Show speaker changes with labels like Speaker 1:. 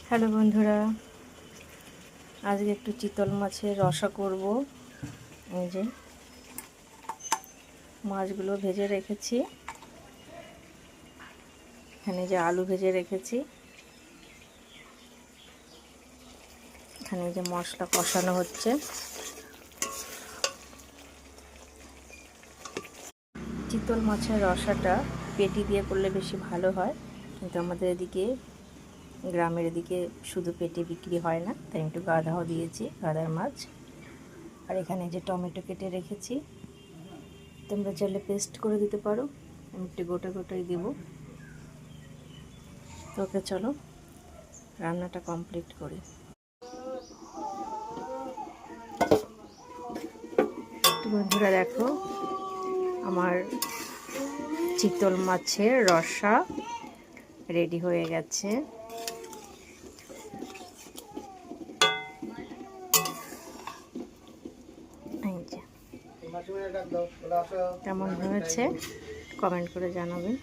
Speaker 1: Hello বন্ধুরা, আজকে একটু চিতল মাছের রসা করব। এই যে মাছগুলো ভেজে রেখেছি, এখানে যে আলু ভেজে রেখেছি, এখানে যে মশলা কষানো হচ্ছে। চিতল মাছের রসাটা পেটি দিয়ে করলে বেশি ভালো হয়, কিন্তু আমাদের এদিকে গ্রামের এদিকে শুধু পেটে বিক্রি হয় না, তাই একটু গাদাও দিয়েছি, গাদার মাছ। আর এখানে যে টমেটো কেটে রেখেছি, তোমরা চাইলে পেস্ট করে দিতে পারো, আমি একটু গোটা গোটাই দেবো। তো ওকে, চলো রান্নাটা কমপ্লিট করি। বন্ধুরা দেখো, আমার চিতল মাছের রসা রেডি হয়ে গেছে। কেমন হয়েছে কমেন্ট করে জানাবেন।